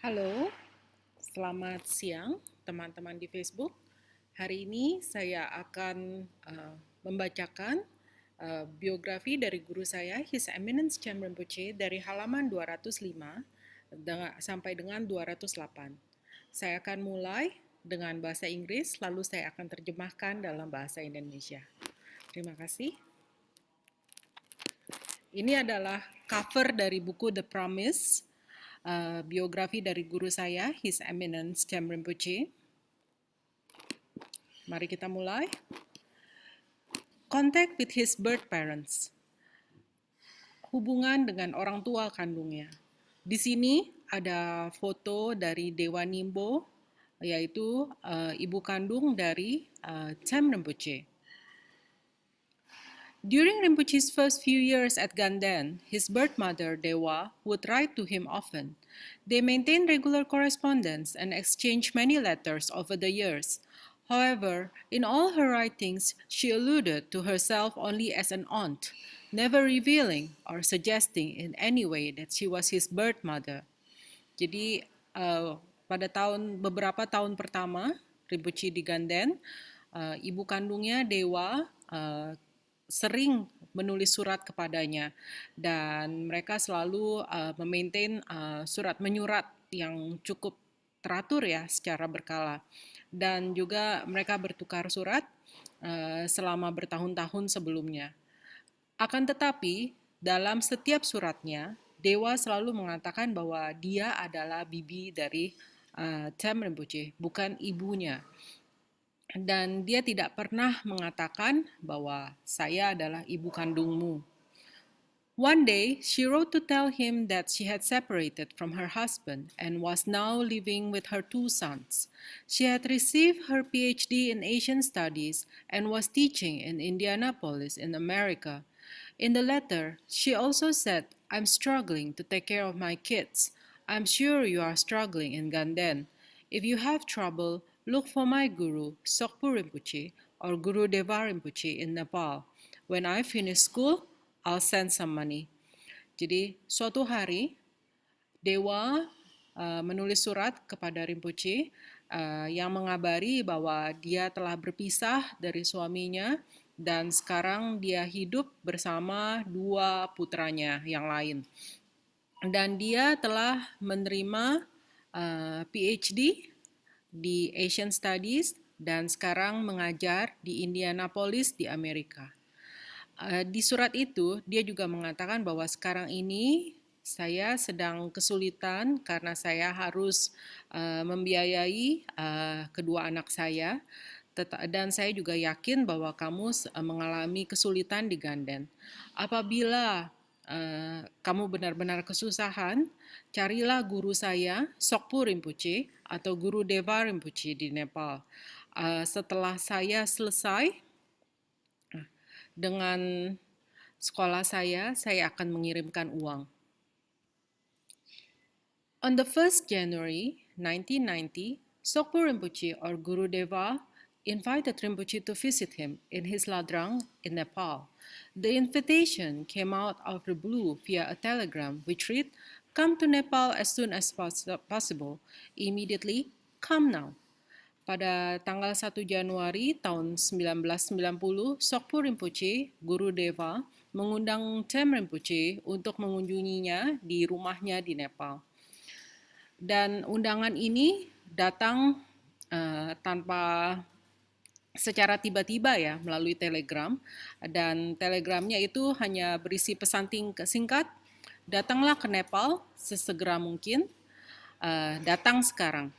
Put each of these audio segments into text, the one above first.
Halo, selamat siang teman-teman di Facebook. Hari ini saya akan membacakan biografi dari guru saya, His Eminence Tsem Rinpoche, dari halaman 205 sampai dengan 208. Saya akan mulai dengan bahasa Inggris, lalu saya akan terjemahkan dalam bahasa Indonesia. Terima kasih. Ini adalah cover dari buku The Promise, biografi dari guru saya, His Eminence Tsem Rinpoche. Mari kita mulai. Contact with his birth parents. Hubungan dengan orang tua kandungnya. Di sini ada foto dari Dewa Nimbo, yaitu ibu kandung dari Tsem Rinpoche. During Rinpoche's first few years at Ganden, his birth mother, Dewa, would write to him often. They maintained regular correspondence and exchanged many letters over the years. However, in all her writings, she alluded to herself only as an aunt, never revealing or suggesting in any way that she was his birth mother. Jadi, pada beberapa tahun pertama Rinpoche di Ganden, ibu kandungnya Dewa sering menulis surat kepadanya dan mereka selalu memaintain surat menyurat yang cukup teratur ya secara berkala, dan juga mereka bertukar surat selama bertahun-tahun sebelumnya. Akan tetapi dalam setiap suratnya Dewa selalu mengatakan bahwa dia adalah bibi dari Tsem Rinpoche, bukan ibunya. Dan dia tidak pernah mengatakan bahwa saya adalah ibu kandungmu. One day, she wrote to tell him that she had separated from her husband and was now living with her two sons. She had received her PhD in Asian Studies and was teaching in Indianapolis in America. In the letter, she also said, "I'm struggling to take care of my kids. I'm sure you are struggling in Ganden. If you have trouble, look for my guru, Sokpo Rinpoche, or Guru Deva Rinpoche in Nepal. When I finish school, I'll send some money." Jadi suatu hari Dewa menulis surat kepada Rinpoche yang mengabari bahwa dia telah berpisah dari suaminya dan sekarang dia hidup bersama dua putranya yang lain. Dan dia telah menerima PhD di Asian Studies dan sekarang mengajar di Indianapolis di Amerika. Di surat itu dia juga mengatakan bahwa sekarang ini saya sedang kesulitan karena saya harus membiayai kedua anak saya, dan saya juga yakin bahwa kamu mengalami kesulitan di Ganden. Apabila kamu benar-benar kesusahan, carilah guru saya, Sokpo Rinpoche atau Guru Deva Rinpoche di Nepal. Setelah saya selesai dengan sekolah saya akan mengirimkan uang. On the 1st January 1990, Sokpo Rinpoche or Guru Deva invited Rinpoche to visit him in his ladrang in Nepal. The invitation came out of the blue via a telegram which read, "Come to Nepal as soon as possible. Immediately, come now." Pada tanggal 1 Januari tahun 1990, Sokpo Rinpoche, Guru Deva, mengundang Tsem Rinpoche untuk mengunjunginya di rumahnya di Nepal. Dan undangan ini datang tanpa secara tiba-tiba ya, melalui telegram, dan telegramnya itu hanya berisi pesan singkat, "Datanglah ke Nepal sesegera mungkin, datang sekarang."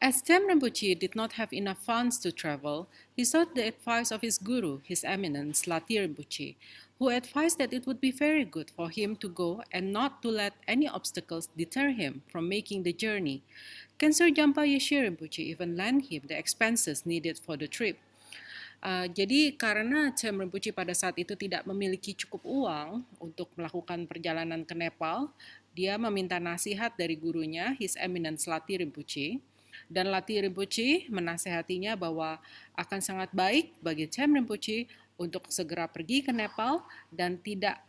As Tsem Rinpoche did not have enough funds to travel, he sought the advice of his guru, His Eminence Lati Rinpoche, who advised that it would be very good for him to go and not to let any obstacles deter him from making the journey. Cancer Jampa Yeshe Rinpoche even lent him the expenses needed for the trip. Jadi karena Tsem Rinpoche pada saat itu tidak memiliki cukup uang untuk melakukan perjalanan ke Nepal, dia meminta nasihat dari gurunya, His Eminence Lati Rinpoche. Dan Lati Rinpoche menasehatinya bahwa akan sangat baik bagi Tsem Rinpoche untuk segera pergi ke Nepal dan tidak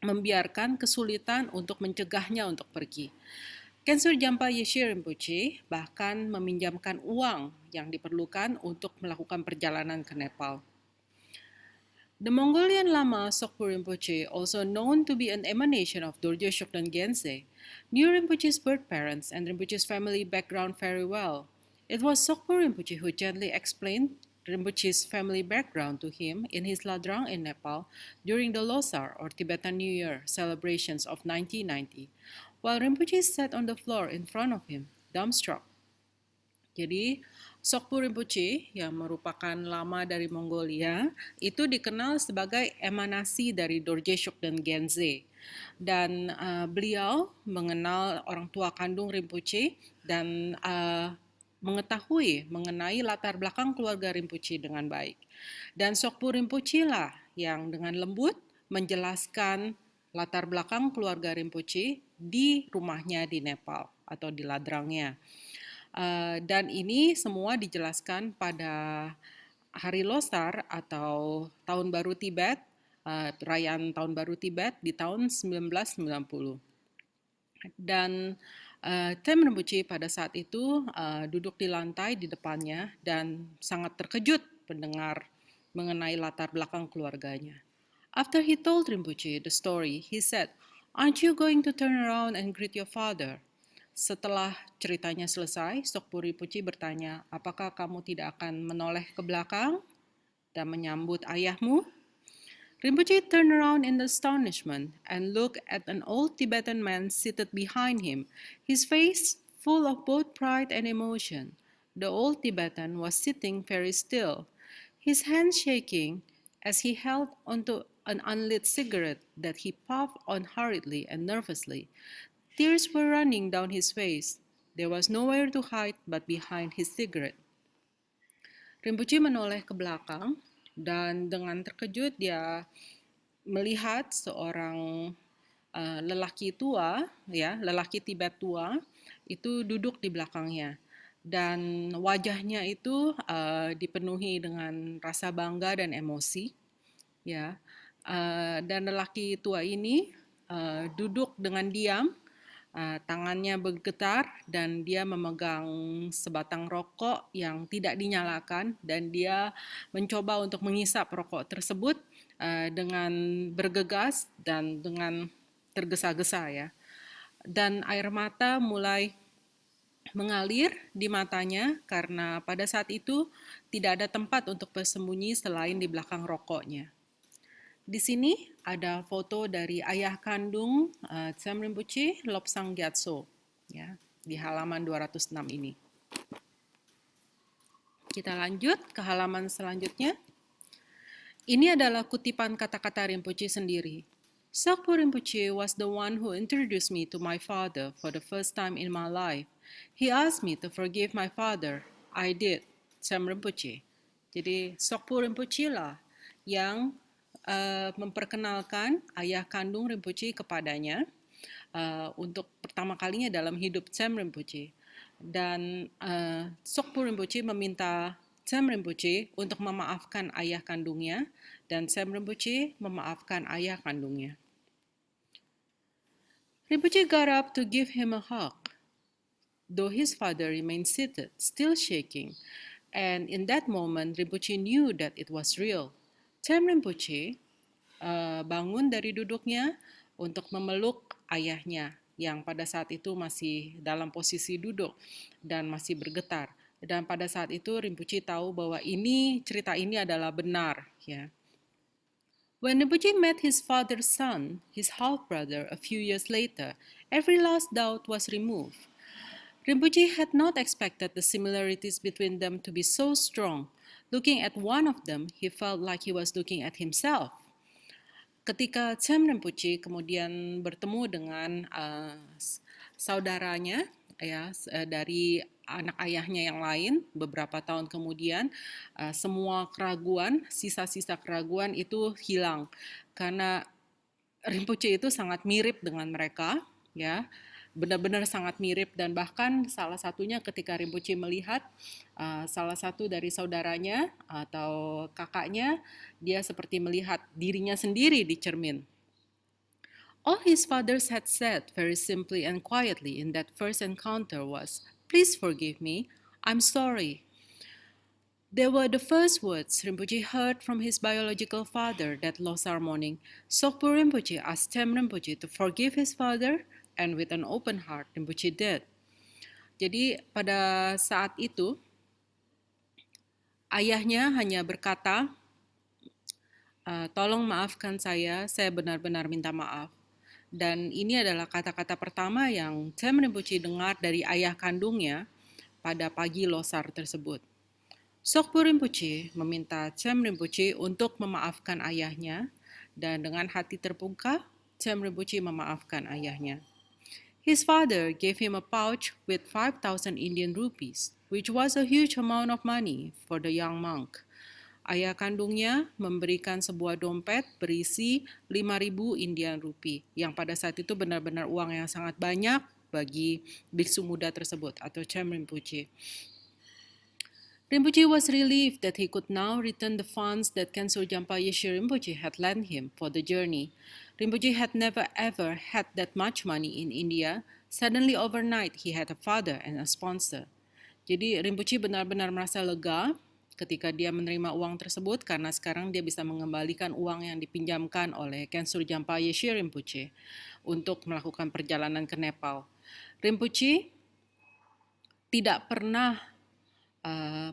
membiarkan kesulitan untuk mencegahnya untuk pergi. Kensur Jampa Yeshe Rinpoche bahkan meminjamkan uang yang diperlukan untuk melakukan perjalanan ke Nepal. The Mongolian Lama Sokpo Rinpoche, also known to be an emanation of Dorje Shokden Gense, knew Rinpoche's birth parents and Rinpoche's family background very well. It was Sokpo Rinpoche who gently explained Rinpoche's family background to him in his ladrang in Nepal during the Losar or Tibetan New Year celebrations of 1990, while Rinpoche sat on the floor in front of him, dumbstruck. Jadi, Sokpo Rinpoche yang merupakan lama dari Mongolia itu dikenal sebagai emanasi dari Dorje Shokden Genze. Dan beliau mengenal orang tua kandung Rinpoche dan mengetahui mengenai latar belakang keluarga Rinpoche dengan baik. Dan Sokpo Rinpoche lah yang dengan lembut menjelaskan latar belakang keluarga Rinpoche di rumahnya di Nepal atau di ladrangnya. Dan ini semua dijelaskan pada Hari Losar atau Tahun Baru Tibet, perayaan Tahun Baru Tibet di tahun 1990. Dan Tsem Rinpoche pada saat itu duduk di lantai di depannya dan sangat terkejut mendengar mengenai latar belakang keluarganya. After he told Rinpoche the story, he said, "Aren't you going to turn around and greet your father?" Setelah ceritanya selesai, Sokpo Rinpoche bertanya, apakah kamu tidak akan menoleh ke belakang dan menyambut ayahmu? Rinpoche turned around in astonishment and looked at an old Tibetan man seated behind him, his face full of both pride and emotion. The old Tibetan was sitting very still, his hands shaking as he held onto an unlit cigarette that he puffed on hurriedly and nervously. Tears were running down his face. There was nowhere to hide but behind his cigarette. Rinpoche menoleh ke belakang dan dengan terkejut dia melihat seorang lelaki tua, lelaki Tibet tua itu duduk di belakangnya. Dan wajahnya itu dipenuhi dengan rasa bangga dan emosi, ya. Dan lelaki tua ini duduk dengan diam. Tangannya bergetar dan dia memegang sebatang rokok yang tidak dinyalakan dan dia mencoba untuk menghisap rokok tersebut dengan bergegas dan dengan tergesa-gesa ya. Dan air mata mulai mengalir di matanya karena pada saat itu tidak ada tempat untuk bersembunyi selain di belakang rokoknya. Di sini ada foto dari ayah kandung Tsem Rinpoche, Lobsang Gyatso, ya, di halaman 206 ini. Kita lanjut ke halaman selanjutnya. Ini adalah kutipan kata-kata Rinpoche sendiri. Sokpo Rinpoche was the one who introduced me to my father for the first time in my life. He asked me to forgive my father. I did. Tsem Rinpoche. Jadi Sokpo Rinpoche lah yang memperkenalkan ayah kandung Rinpoche kepadanya untuk pertama kalinya dalam hidup Tsem Rinpoche. Dan Sokpo Rinpoche meminta Tsem Rinpoche untuk memaafkan ayah kandungnya dan Tsem Rinpoche memaafkan ayah kandungnya. Rinpoche got up to give him a hug, though his father remained seated, still shaking. And in that moment, Rinpoche knew that it was real. Tsem Rinpoche bangun dari duduknya untuk memeluk ayahnya yang pada saat itu masih dalam posisi duduk dan masih bergetar. Dan pada saat itu Rinpoche tahu bahwa cerita ini adalah benar. Ya. When Rinpoche met his father's son, his half-brother, a few years later, every last doubt was removed. Rinpoche had not expected the similarities between them to be so strong. Looking at one of them, he felt like he was looking at himself. Ketika Tsem Rinpoche kemudian bertemu dengan saudaranya, dari anak ayahnya yang lain, beberapa tahun kemudian, semua keraguan, sisa-sisa keraguan itu hilang karena Rinpoche itu sangat mirip dengan mereka, ya. Benar-benar sangat mirip dan bahkan salah satunya ketika Rinpoche melihat salah satu dari saudaranya atau kakaknya, dia seperti melihat dirinya sendiri di cermin. All his fathers had said very simply and quietly in that first encounter was, "Please forgive me, I'm sorry." They were the first words Rinpoche heard from his biological father that Losar morning. Sokpo Rinpoche asked Tsem Rinpoche to forgive his father, and with an open heart, Rinpoche did. Jadi pada saat itu, ayahnya hanya berkata, "Tolong maafkan saya benar-benar minta maaf." Dan ini adalah kata-kata pertama yang Tsem Rinpoche dengar dari ayah kandungnya pada pagi Losar tersebut. Sokpo Rinpoche meminta Tsem Rinpoche untuk memaafkan ayahnya, dan dengan hati terbuka, Tsem Rinpoche memaafkan ayahnya. His father gave him a pouch with 5,000 Indian rupees, which was a huge amount of money for the young monk. Ayah kandungnya memberikan sebuah dompet berisi 5.000 Indian rupee, yang pada saat itu benar-benar uang yang sangat banyak bagi biksu muda tersebut atau Tsem Rinpoche. Rinpoche was relieved that he could now return the funds that Kensur Jampa Yeshe Rinpoche had lent him for the journey. Rinpoche had never ever had that much money in India. Suddenly overnight he had a father and a sponsor. Jadi Rinpoche benar-benar merasa lega ketika dia menerima uang tersebut karena sekarang dia bisa mengembalikan uang yang dipinjamkan oleh Kensur Jampa Yeshe Rinpoche untuk melakukan perjalanan ke Nepal. Rinpoche tidak pernah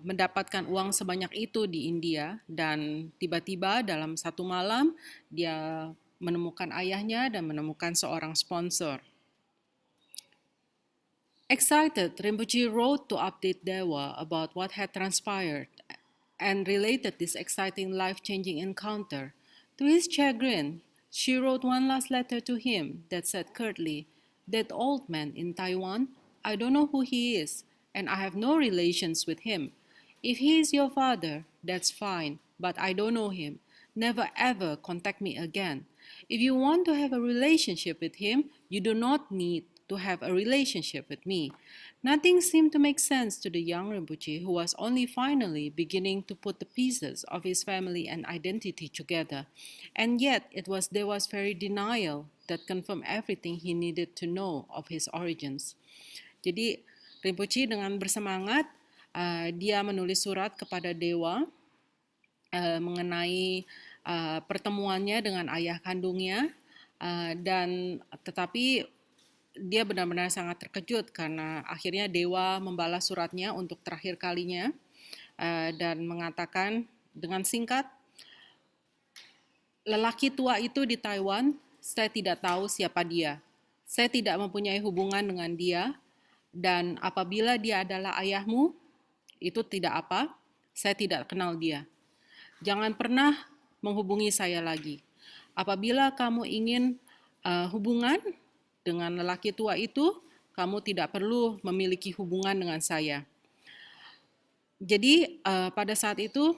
mendapatkan uang sebanyak itu di India, dan tiba-tiba dalam satu malam dia menemukan ayahnya dan menemukan seorang sponsor. Excited, Rinpoche wrote to update Dewa about what had transpired and related this exciting life-changing encounter. To his chagrin, she wrote one last letter to him that said curtly, "That old man in Taiwan, I don't know who he is, and I have no relations with him. If he is your father, that's fine, but I don't know him. Never ever contact me again. If you want to have a relationship with him, you do not need to have a relationship with me." Nothing seemed to make sense to the young Rinpoche, who was only finally beginning to put the pieces of his family and identity together. And yet it was Dewa's very denial that confirmed everything he needed to know of his origins. Jadi Rinpoche dengan bersemangat, dia menulis surat kepada Dewa mengenai pertemuannya dengan ayah kandungnya, dan tetapi dia benar-benar sangat terkejut karena akhirnya Dewa membalas suratnya untuk terakhir kalinya dan mengatakan dengan singkat, "Lelaki tua itu di Taiwan, saya tidak tahu siapa dia. Saya tidak mempunyai hubungan dengan dia. Dan apabila dia adalah ayahmu, itu tidak apa, saya tidak kenal dia. Jangan pernah menghubungi saya lagi. Apabila kamu ingin hubungan dengan lelaki tua itu, kamu tidak perlu memiliki hubungan dengan saya." Jadi pada saat itu,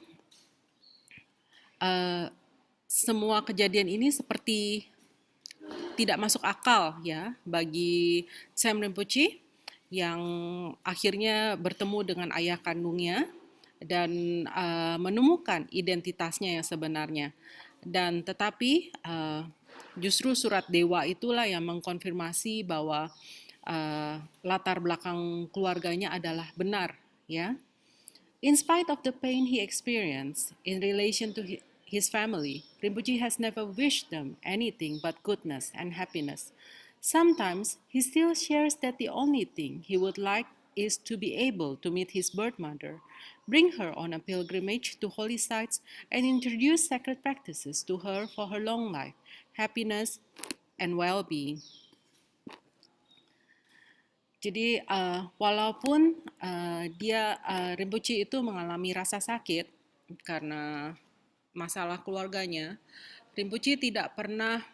semua kejadian ini seperti tidak masuk akal ya bagi Tsem Rinpoche, yang akhirnya bertemu dengan ayah kandungnya dan menemukan identitasnya yang sebenarnya. Dan tetapi justru surat Dewa itulah yang mengkonfirmasi bahwa latar belakang keluarganya adalah benar, ya. In spite of the pain he experienced in relation to his family, Rinpoche has never wished them anything but goodness and happiness. Sometimes he still shares that the only thing he would like is to be able to meet his birth mother, bring her on a pilgrimage to holy sites, and introduce sacred practices to her for her long life, happiness, and well-being. Jadi walaupun Rinpoche itu mengalami rasa sakit karena masalah keluarganya, Rinpoche tidak pernah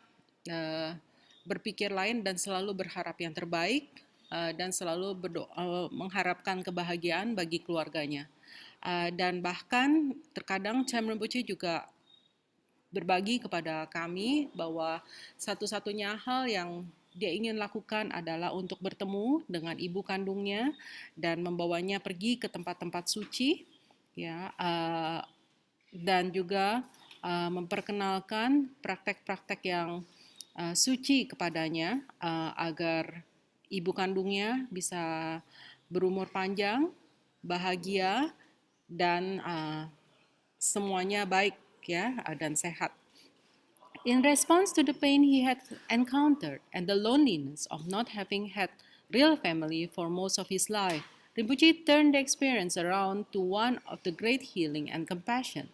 berpikir lain dan selalu berharap yang terbaik dan selalu mengharapkan kebahagiaan bagi keluarganya. Dan bahkan terkadang Tsem Rinpoche juga berbagi kepada kami bahwa satu-satunya hal yang dia ingin lakukan adalah untuk bertemu dengan ibu kandungnya dan membawanya pergi ke tempat-tempat suci, ya, dan juga memperkenalkan praktek-praktek yang suci kepadanya agar ibu kandungnya bisa berumur panjang, bahagia, dan semuanya baik ya dan sehat. In response to the pain he had encountered and the loneliness of not having had real family for most of his life, Rinpoche turned the experience around to one of the great healing and compassion.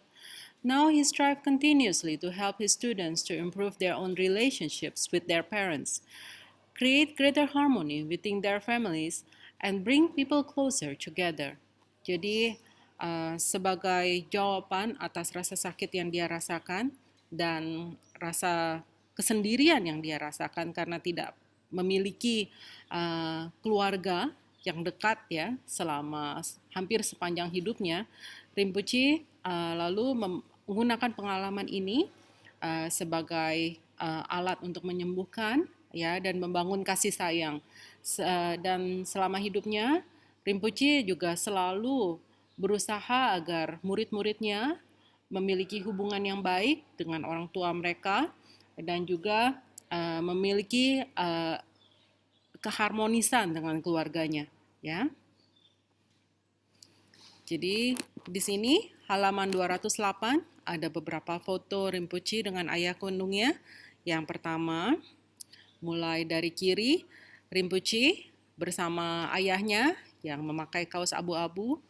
Now he strives continuously to help his students to improve their own relationships with their parents, create greater harmony within their families, and bring people closer together. Jadi, sebagai jawaban atas rasa sakit yang dia rasakan dan rasa kesendirian yang dia rasakan karena tidak memiliki keluarga yang dekat ya selama hampir sepanjang hidupnya, Rinpoche lalu menggunakan pengalaman ini sebagai alat untuk menyembuhkan ya dan membangun kasih sayang. Dan selama hidupnya Rinpoche juga selalu berusaha agar murid-muridnya memiliki hubungan yang baik dengan orang tua mereka dan juga memiliki keharmonisan dengan keluarganya ya. Jadi di sini halaman 208 ada beberapa foto Rinpoche dengan ayah kandungnya. Yang pertama, mulai dari kiri, Rinpoche bersama ayahnya yang memakai kaos abu-abu.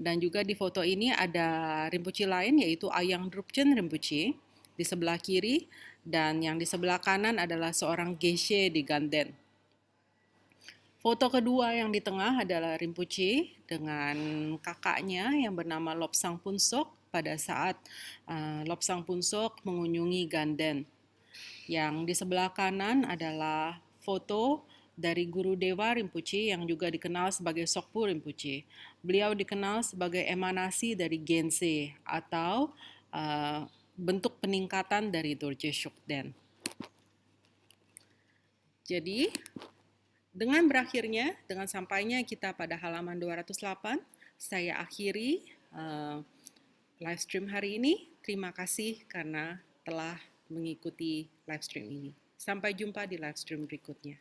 Dan juga di foto ini ada Rinpoche lain yaitu Ayang Drupchen Rinpoche di sebelah kiri. Dan yang di sebelah kanan adalah seorang geshe di Ganden. Foto kedua yang di tengah adalah Rinpoche dengan kakaknya yang bernama Lobsang Punsok pada saat Lobsang Punsok mengunjungi Ganden. Yang di sebelah kanan adalah foto dari Guru Dewa Rinpoche yang juga dikenal sebagai Sokpo Rinpoche. Beliau dikenal sebagai emanasi dari Gense atau bentuk peningkatan dari Dorje Shokden. Jadi, dengan berakhirnya, dengan sampainya kita pada halaman 208, saya akhiri live stream hari ini. Terima kasih karena telah mengikuti live stream ini. Sampai jumpa di live stream berikutnya.